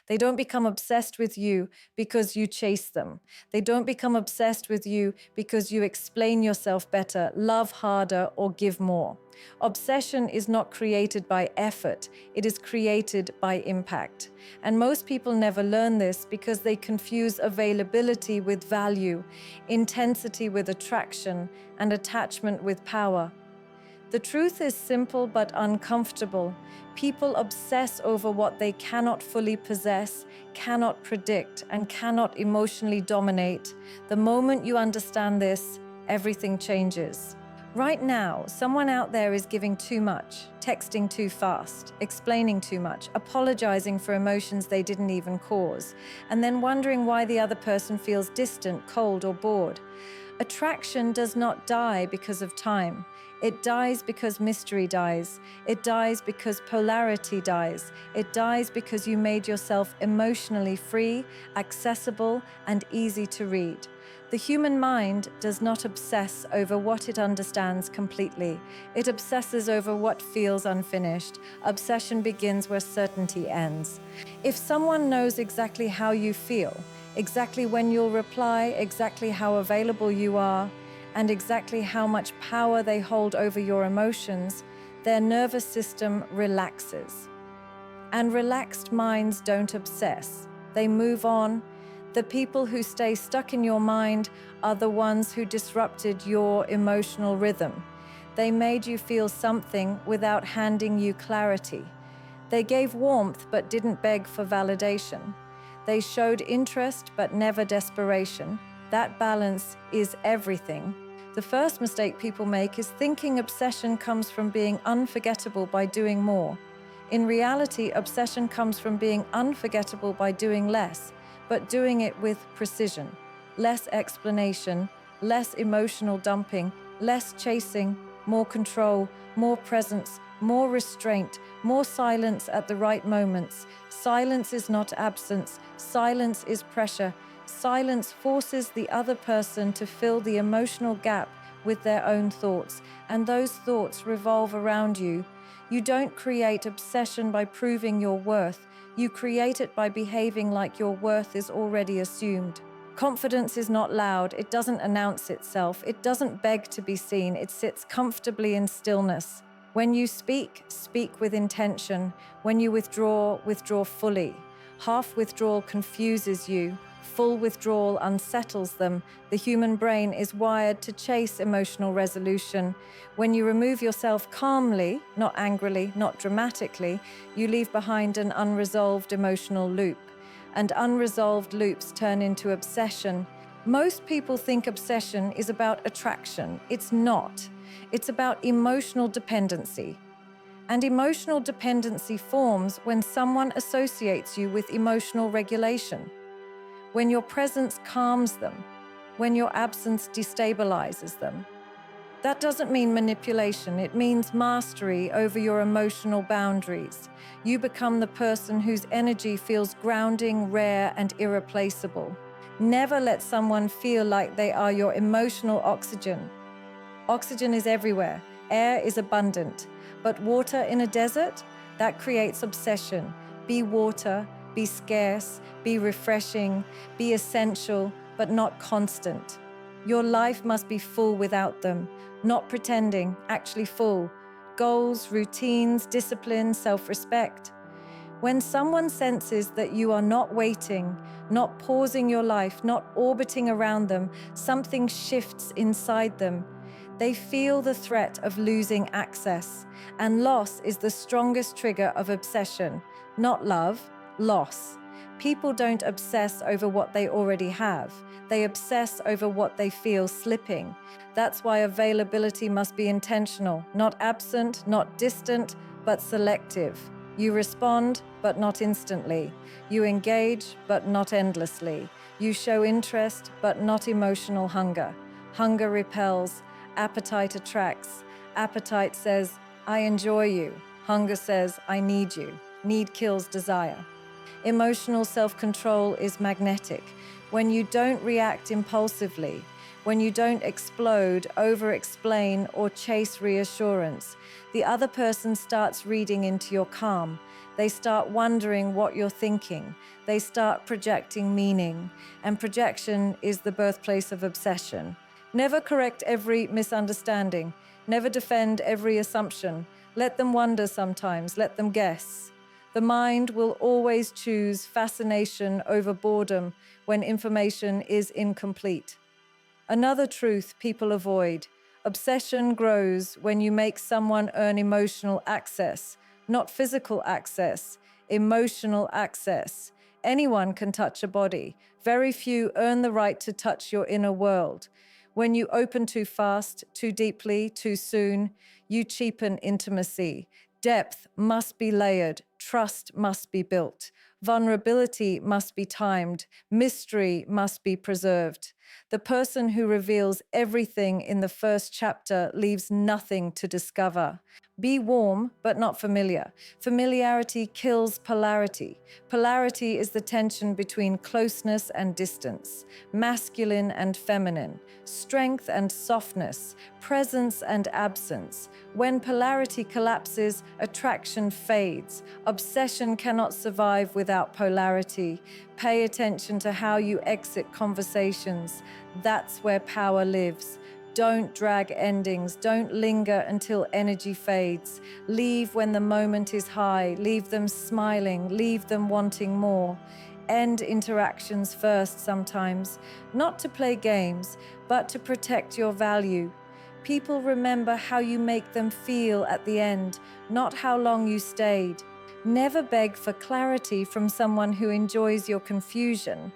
They don't become obsessed with you because you chase them. They don't become obsessed with you because you explain yourself better, love harder, or give more. Obsession is not created by effort, it is created by impact. And most people never learn this because they confuse availability with value, intensity with attraction, and attachment with power. The truth is simple but uncomfortable. People obsess over what they cannot fully possess, cannot predict, and cannot emotionally dominate. The moment you understand this, everything changes. Right now, someone out there is giving too much, texting too fast, explaining too much, apologizing for emotions they didn't even cause, and then wondering why the other person feels distant, cold, or bored. Attraction does not die because of time. It dies because mystery dies. It dies because polarity dies. It dies because you made yourself emotionally free, accessible, and easy to read. The human mind does not obsess over what it understands completely. It obsesses over what feels unfinished. Obsession begins where certainty ends. If someone knows exactly how you feel, exactly when you'll reply, exactly how available you are, and exactly how much power they hold over your emotions, their nervous system relaxes. And relaxed minds don't obsess. They move on. The people who stay stuck in your mind are the ones who disrupted your emotional rhythm. They made you feel something without handing you clarity. They gave warmth but didn't beg for validation. They showed interest but never desperation. That balance is everything. The first mistake people make is thinking obsession comes from being unforgettable by doing more. In reality, obsession comes from being unforgettable by doing less, but doing it with precision. Less explanation, less emotional dumping, less chasing, more control, more presence, more restraint, more silence at the right moments. Silence is not absence. Silence is pressure. Silence forces the other person to fill the emotional gap with their own thoughts, and those thoughts revolve around you. You don't create obsession by proving your worth. You create it by behaving like your worth is already assumed. Confidence is not loud. It doesn't announce itself. It doesn't beg to be seen. It sits comfortably in stillness. When you speak, speak with intention. When you withdraw, withdraw fully. Half withdrawal confuses you. Full withdrawal unsettles them. The human brain is wired to chase emotional resolution. When you remove yourself calmly, not angrily, not dramatically, you leave behind an unresolved emotional loop. And unresolved loops turn into obsession. Most people think obsession is about attraction. It's not. It's about emotional dependency. And emotional dependency forms when someone associates you with emotional regulation, when your presence calms them, when your absence destabilizes them. That doesn't mean manipulation. It means mastery over your emotional boundaries. You become the person whose energy feels grounding, rare, and irreplaceable. Never let someone feel like they are your emotional oxygen. Oxygen is everywhere. Air is abundant. But water in a desert? That creates obsession. Be water, be scarce, be refreshing, be essential, but not constant. Your life must be full without them. Not pretending, actually full. Goals, routines, discipline, self-respect. When someone senses that you are not waiting, not pausing your life, not orbiting around them, something shifts inside them. They feel the threat of losing access, and loss is the strongest trigger of obsession. Not love, loss. People don't obsess over what they already have. They obsess over what they feel slipping. That's why availability must be intentional, not absent, not distant, but selective. You respond, but not instantly. You engage, but not endlessly. You show interest, but not emotional hunger. Hunger repels, appetite attracts. Appetite says, I enjoy you. Hunger says, I need you. Need kills desire. Emotional self-control is magnetic. When you don't react impulsively, when you don't explode, over-explain, or chase reassurance. The other person starts reading into your calm. They start wondering what you're thinking. They start projecting meaning. And projection is the birthplace of obsession. Never correct every misunderstanding. Never defend every assumption. Let them wonder sometimes. Let them guess. The mind will always choose fascination over boredom when information is incomplete. Another truth people avoid: obsession grows when you make someone earn emotional access, not physical access, emotional access. Anyone can touch a body. Very few earn the right to touch your inner world. When you open too fast, too deeply, too soon, you cheapen intimacy. Depth must be layered. Trust must be built. Vulnerability must be timed. Mystery must be preserved. The person who reveals everything in the first chapter leaves nothing to discover. Be warm, but not familiar. Familiarity kills polarity. Polarity is the tension between closeness and distance, masculine and feminine, strength and softness, presence and absence. When polarity collapses, attraction fades. Obsession cannot survive without polarity. Pay attention to how you exit conversations. That's where power lives. Don't drag endings. Don't linger until energy fades. Leave when the moment is high. Leave them smiling. Leave them wanting more. End interactions first sometimes, not to play games, but to protect your value. People remember how you make them feel at the end, not how long you stayed. Never beg for clarity from someone who enjoys your confusion.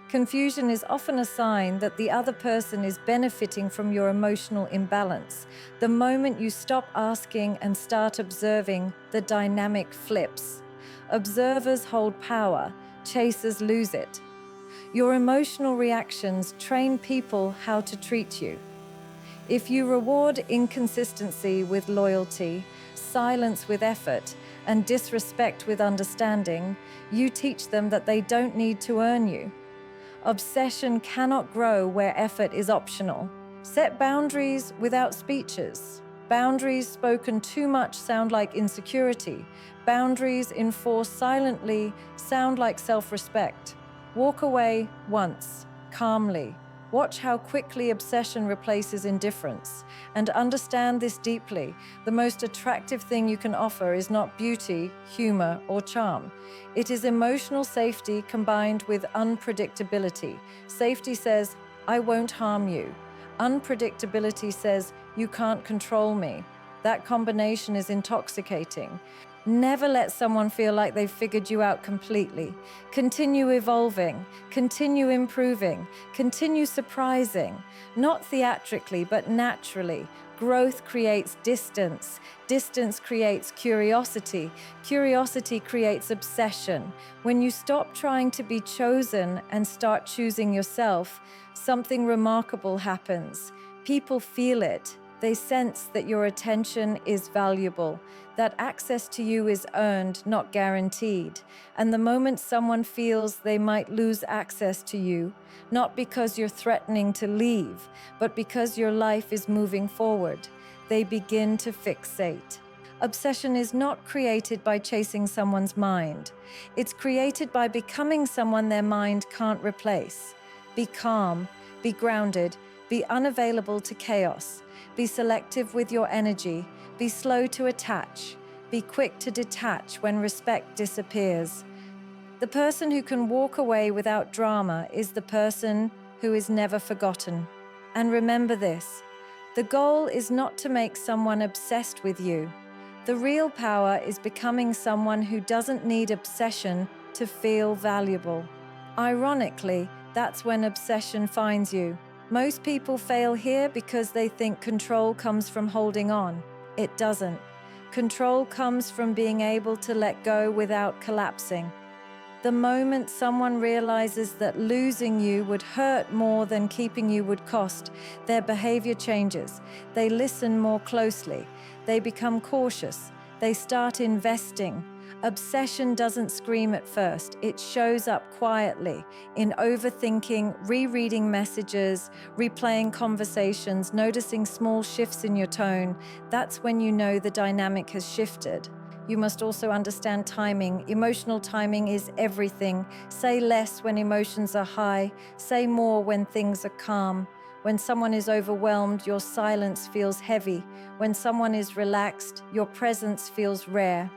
Confusion is often a sign that the other person is benefiting from your emotional imbalance. The moment you stop asking and start observing, the dynamic flips. Observers hold power, chasers lose it. Your emotional reactions train people how to treat you. If you reward inconsistency with loyalty, silence with effort, and disrespect with understanding, you teach them that they don't need to earn you. Obsession cannot grow where effort is optional. Set boundaries without speeches. Boundaries spoken too much sound like insecurity. Boundaries enforced silently sound like self-respect. Walk away once, calmly. Watch how quickly obsession replaces indifference. And understand this deeply. The most attractive thing you can offer is not beauty, humor, or charm. It is emotional safety combined with unpredictability. Safety says, I won't harm you. Unpredictability says, you can't control me. That combination is intoxicating. Never let someone feel like they've figured you out completely. Continue evolving, continue improving, continue surprising. Not theatrically, but naturally. Growth creates distance. Distance creates curiosity. Curiosity creates obsession. When you stop trying to be chosen and start choosing yourself, something remarkable happens. People feel it. They sense that your attention is valuable, that access to you is earned, not guaranteed. And the moment someone feels they might lose access to you, not because you're threatening to leave, but because your life is moving forward, they begin to fixate. Obsession is not created by chasing someone's mind. It's created by becoming someone their mind can't replace. Be calm, be grounded, be unavailable to chaos. Be selective with your energy. Be slow to attach. Be quick to detach when respect disappears. The person who can walk away without drama is the person who is never forgotten. And remember this: the goal is not to make someone obsessed with you. The real power is becoming someone who doesn't need obsession to feel valuable. Ironically, that's when obsession finds you. Most people fail here because they think control comes from holding on. It doesn't. Control comes from being able to let go without collapsing. The moment someone realizes that losing you would hurt more than keeping you would cost, their behavior changes. They listen more closely. They become cautious. They start investing. Obsession doesn't scream at first. It shows up quietly in overthinking, rereading messages, replaying conversations, noticing small shifts in your tone. That's when you know the dynamic has shifted. You must also understand timing. Emotional timing is everything. Say less when emotions are high. Say more when things are calm. When someone is overwhelmed, your silence feels heavy. When someone is relaxed, your presence feels rare.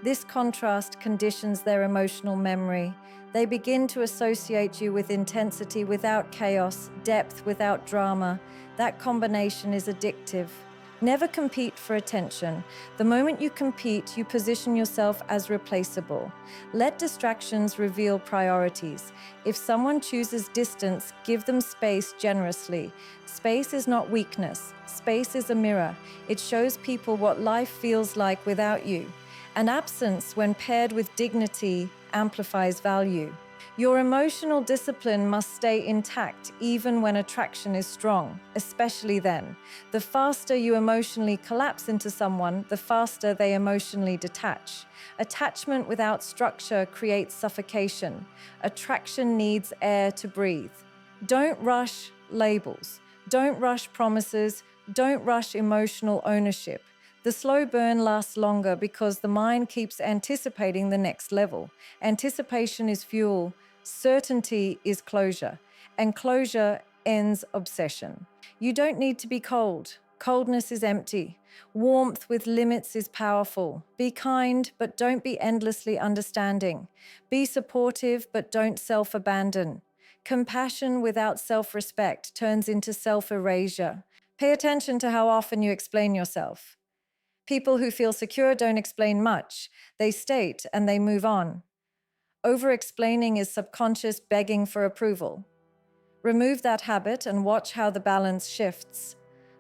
This contrast conditions their emotional memory. They begin to associate you with intensity without chaos, depth without drama. That combination is addictive. Never compete for attention. The moment you compete, you position yourself as replaceable. Let distractions reveal priorities. If someone chooses distance, give them space generously. Space is not weakness. Space is a mirror. It shows people what life feels like without you. An absence, when paired with dignity, amplifies value. Your emotional discipline must stay intact even when attraction is strong, especially then. The faster you emotionally collapse into someone, the faster they emotionally detach. Attachment without structure creates suffocation. Attraction needs air to breathe. Don't rush labels. Don't rush promises. Don't rush emotional ownership. The slow burn lasts longer because the mind keeps anticipating the next level. Anticipation is fuel, certainty is closure, and closure ends obsession. You don't need to be cold. Coldness is empty. Warmth with limits is powerful. Be kind, but don't be endlessly understanding. Be supportive, but don't self-abandon. Compassion without self-respect turns into self-erasure. Pay attention to how often you explain yourself. People who feel secure don't explain much. They state and they move on. Over-explaining is subconscious begging for approval. Remove that habit and watch how the balance shifts.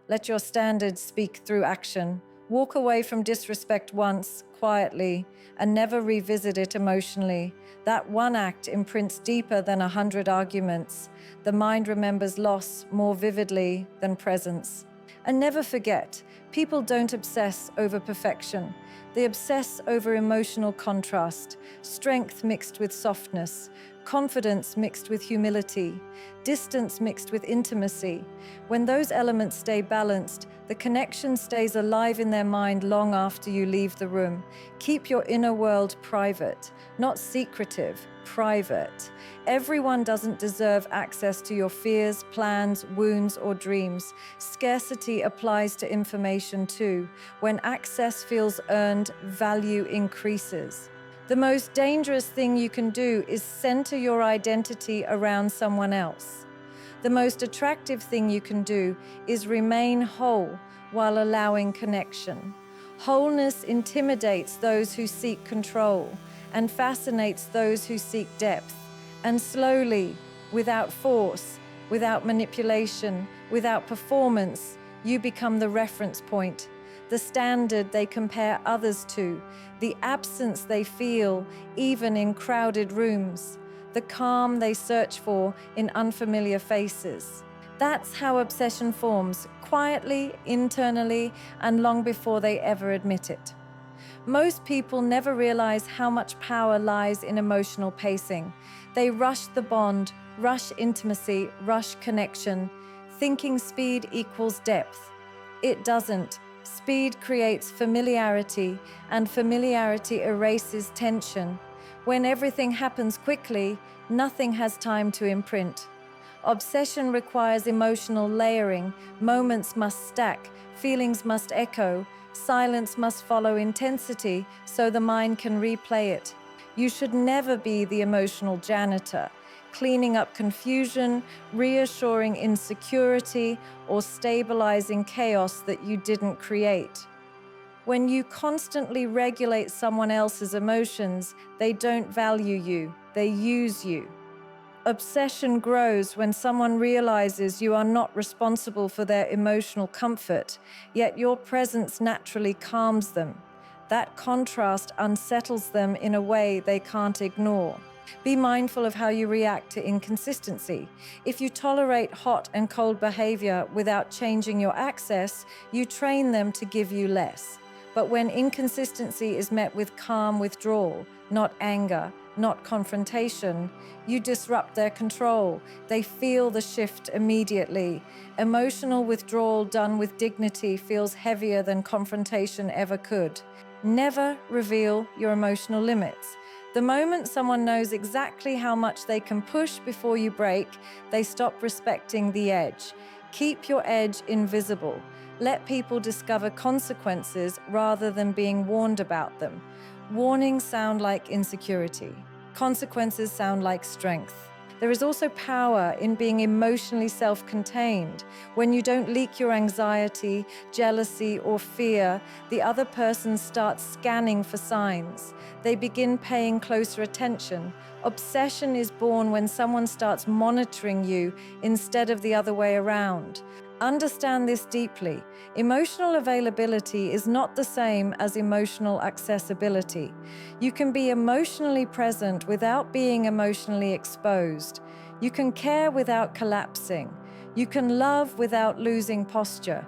Let your standards speak through action. Walk away from disrespect once, quietly, and never revisit it emotionally. That one act imprints deeper than 100 arguments. The mind remembers loss more vividly than presence. And never forget, people don't obsess over perfection. They obsess over emotional contrast, strength mixed with softness, confidence mixed with humility, distance mixed with intimacy. When those elements stay balanced, the connection stays alive in their mind long after you leave the room. Keep your inner world private, not secretive, private. Everyone doesn't deserve access to your fears, plans, wounds, or dreams. Scarcity applies to information too. When access feels earned, value increases. The most dangerous thing you can do is center your identity around someone else. The most attractive thing you can do is remain whole while allowing connection. Wholeness intimidates those who seek control and fascinates those who seek depth. And slowly, without force, without manipulation, without performance, you become the reference point, the standard they compare others to, the absence they feel even in crowded rooms, the calm they search for in unfamiliar faces. That's how obsession forms, quietly, internally, and long before they ever admit it. Most people never realize how much power lies in emotional pacing. They rush the bond, rush intimacy, rush connection, thinking speed equals depth. It doesn't. Speed creates familiarity, and familiarity erases tension. When everything happens quickly, nothing has time to imprint. Obsession requires emotional layering. Moments must stack, feelings must echo, silence must follow intensity so the mind can replay it. You should never be the emotional janitor, cleaning up confusion, reassuring insecurity, or stabilizing chaos that you didn't create. When you constantly regulate someone else's emotions, they don't value you, they use you. Obsession grows when someone realizes you are not responsible for their emotional comfort, yet your presence naturally calms them. That contrast unsettles them in a way they can't ignore. Be mindful of how you react to inconsistency. If you tolerate hot and cold behavior without changing your access, you train them to give you less. But when inconsistency is met with calm withdrawal, not anger, not confrontation, you disrupt their control. They feel the shift immediately. Emotional withdrawal done with dignity feels heavier than confrontation ever could. Never reveal your emotional limits. The moment someone knows exactly how much they can push before you break, they stop respecting the edge. Keep your edge invisible. Let people discover consequences rather than being warned about them. Warnings sound like insecurity. Consequences sound like strength. There is also power in being emotionally self-contained. When you don't leak your anxiety, jealousy, or fear, the other person starts scanning for signs. They begin paying closer attention. Obsession is born when someone starts monitoring you instead of the other way around. Understand this deeply. Emotional availability is not the same as emotional accessibility. You can be emotionally present without being emotionally exposed. You can care without collapsing. You can love without losing posture.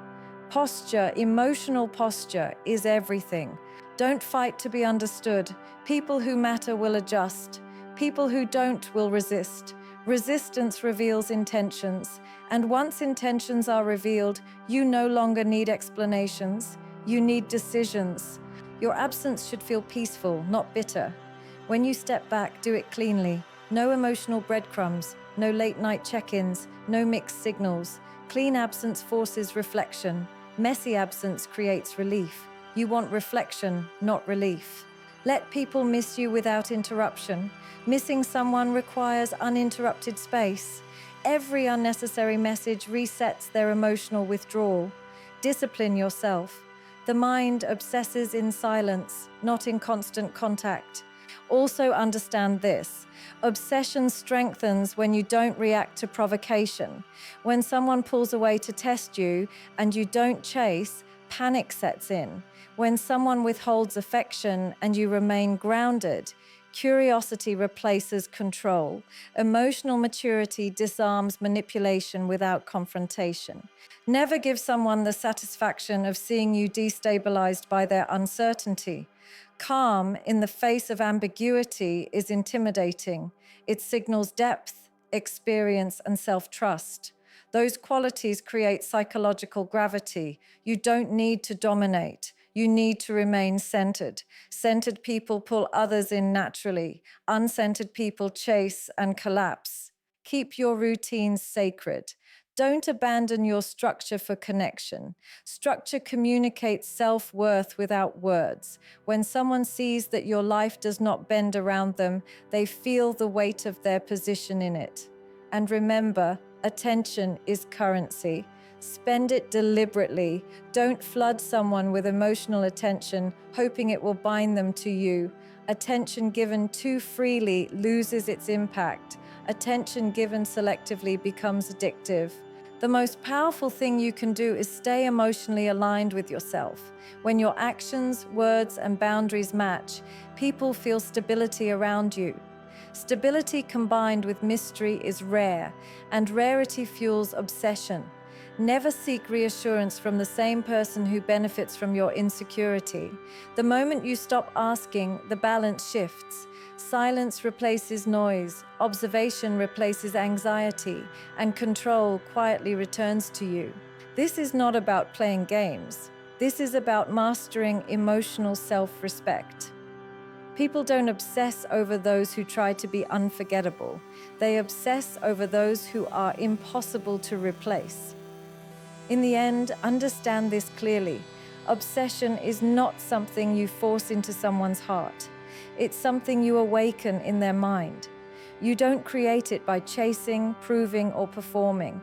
Posture, emotional posture, is everything. Don't fight to be understood. People who matter will adjust. People who don't will resist. Resistance reveals intentions. And once intentions are revealed, you no longer need explanations. You need decisions. Your absence should feel peaceful, not bitter. When you step back, do it cleanly. No emotional breadcrumbs, no late-night check-ins, no mixed signals. Clean absence forces reflection. Messy absence creates relief. You want reflection, not relief. Let people miss you without interruption. Missing someone requires uninterrupted space. Every unnecessary message resets their emotional withdrawal. Discipline yourself. The mind obsesses in silence, not in constant contact. Also understand this. Obsession strengthens when you don't react to provocation. When someone pulls away to test you and you don't chase, panic sets in. When someone withholds affection and you remain grounded, curiosity replaces control. Emotional maturity disarms manipulation without confrontation. Never give someone the satisfaction of seeing you destabilized by their uncertainty. Calm in the face of ambiguity is intimidating. It signals depth, experience, and self-trust. Those qualities create psychological gravity. You don't need to dominate. You need to remain centered. Centered people pull others in naturally. Uncentered people chase and collapse. Keep your routines sacred. Don't abandon your structure for connection. Structure communicates self-worth without words. When someone sees that your life does not bend around them, they feel the weight of their position in it. And remember, attention is currency. Spend it deliberately. Don't flood someone with emotional attention, hoping it will bind them to you. Attention given too freely loses its impact. Attention given selectively becomes addictive. The most powerful thing you can do is stay emotionally aligned with yourself. When your actions, words, and boundaries match, people feel stability around you. Stability combined with mystery is rare, and rarity fuels obsession. Never seek reassurance from the same person who benefits from your insecurity. The moment you stop asking, the balance shifts. Silence replaces noise, observation replaces anxiety, and control quietly returns to you. This is not about playing games. This is about mastering emotional self-respect. People don't obsess over those who try to be unforgettable. They obsess over those who are impossible to replace. In the end, understand this clearly. Obsession is not something you force into someone's heart. It's something you awaken in their mind. You don't create it by chasing, proving, or performing.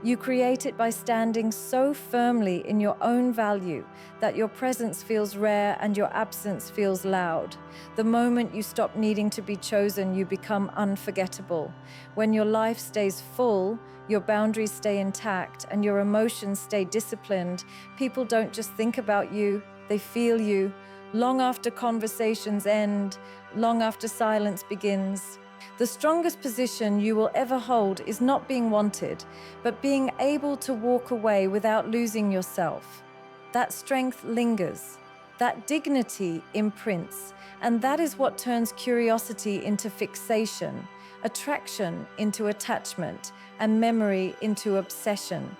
You create it by standing so firmly in your own value that your presence feels rare and your absence feels loud. The moment you stop needing to be chosen, you become unforgettable. When your life stays full, your boundaries stay intact, and your emotions stay disciplined, people don't just think about you, they feel you. Long after conversations end, long after silence begins. The strongest position you will ever hold is not being wanted, but being able to walk away without losing yourself. That strength lingers. That dignity imprints, and that is what turns curiosity into fixation, attraction into attachment, and memory into obsession.